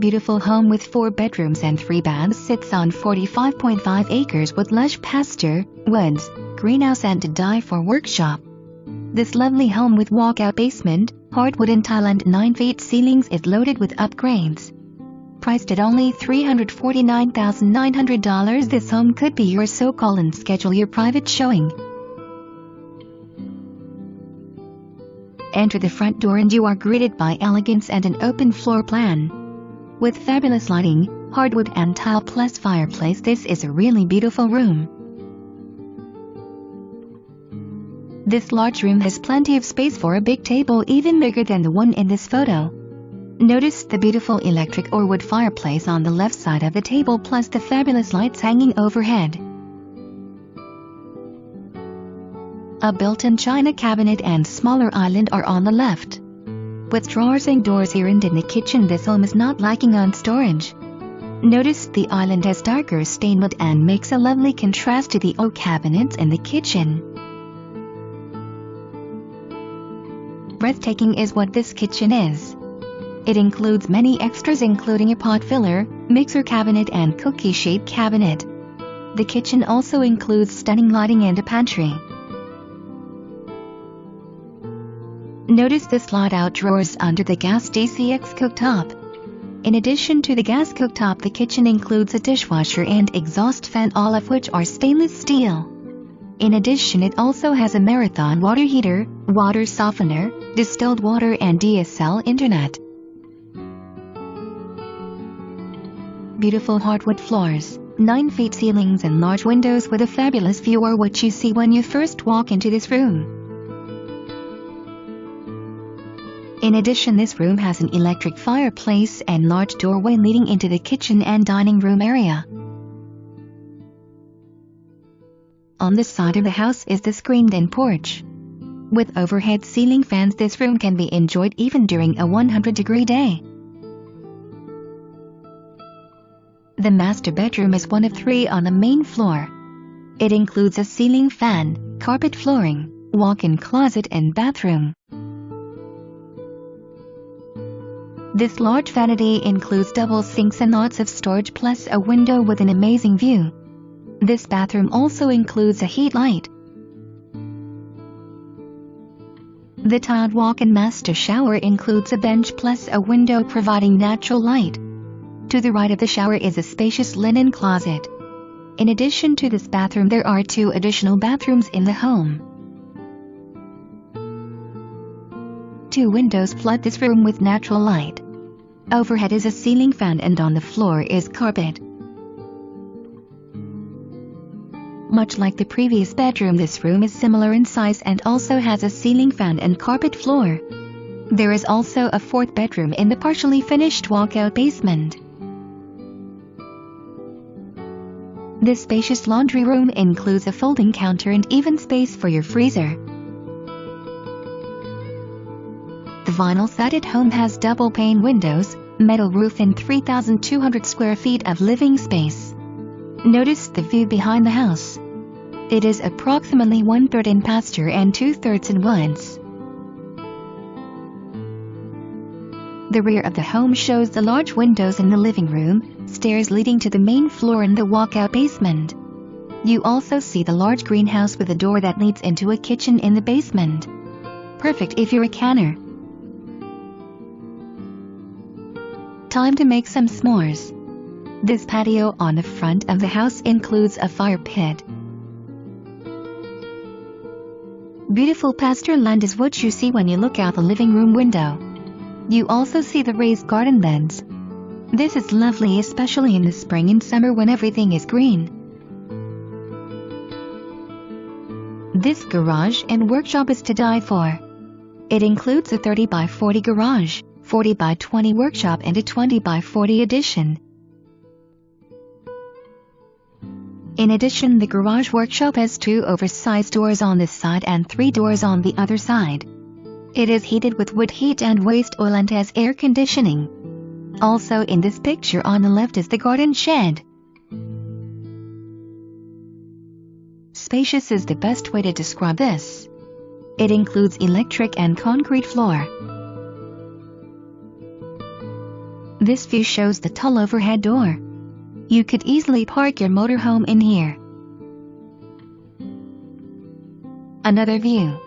beautiful home with 4 bedrooms and 3 baths sits on 45.5 acres with lush pasture, woods, greenhouse and to-die-for workshop. This lovely home with walkout basement, hardwood and tile and 9 feet ceilings is loaded with upgrades. Priced at only $349,900, this home could be yours, so call and schedule your private showing. Enter the front door and you are greeted by elegance and an open floor plan. With fabulous lighting, hardwood and tile plus fireplace, this is a really beautiful room. This large room has plenty of space for a big table, even bigger than the one in this photo. Notice the beautiful electric or wood fireplace on the left side of the table plus the fabulous lights hanging overhead. A built-in china cabinet and smaller island are on the left. With drawers and doors here and in the kitchen, this home is not lacking on storage. Notice the island has darker stained wood and makes a lovely contrast to the oak cabinets in the kitchen. Breathtaking is what this kitchen is. It includes many extras including a pot filler, mixer cabinet and cookie sheet cabinet. The kitchen also includes stunning lighting and a pantry. Notice the slide-out drawers under the gas DCX cooktop. In addition to the gas cooktop, the kitchen includes a dishwasher and exhaust fan, all of which are stainless steel. In addition, it also has a marathon water heater, water softener, distilled water and DSL internet. Beautiful hardwood floors, 9 feet ceilings and large windows with a fabulous view are what you see when you first walk into this room. In addition, this room has an electric fireplace and large doorway leading into the kitchen and dining room area. On this side of the house is the screened-in porch. With overhead ceiling fans, this room can be enjoyed even during a 100-degree day. The master bedroom is one of 3 on the main floor. It includes a ceiling fan, carpet flooring, walk-in closet and bathroom. This large vanity includes double sinks and lots of storage plus a window with an amazing view. This bathroom also includes a heat light. The tiled walk-in master shower includes a bench plus a window providing natural light. To the right of the shower is a spacious linen closet. In addition to this bathroom, there are 2 additional bathrooms in the home. 2 windows flood this room with natural light. Overhead is a ceiling fan and on the floor is carpet. Much like the previous bedroom, this room is similar in size and also has a ceiling fan and carpet floor. There is also a 4th bedroom in the partially finished walkout basement. This spacious laundry room includes a folding counter and even space for your freezer. The vinyl-sided home has double-pane windows, metal roof and 3,200 square feet of living space. Notice the view behind the house. It is approximately 1/3 in pasture and 2/3 in woods. The rear of the home shows the large windows in the living room, stairs leading to the main floor and the walkout basement. You also see the large greenhouse with a door that leads into a kitchen in the basement. Perfect if you're a canner. Time to make some s'mores. This patio on the front of the house includes a fire pit. Beautiful pasture land is what you see when you look out the living room window. You also see the raised garden beds. This is lovely, especially in the spring and summer when everything is green. This garage and workshop is to die for. It includes a 30 by 40 garage, 40 by 20 workshop and a 20 by 40 addition. In addition, the garage workshop has 2 oversized doors on this side and 3 doors on the other side. It is heated with wood heat and waste oil and has air conditioning. Also in this picture on the left is the garden shed. Spacious is the best way to describe this. It includes electric and concrete floor. This view shows the tall overhead door. You could easily park your motorhome in here. Another view.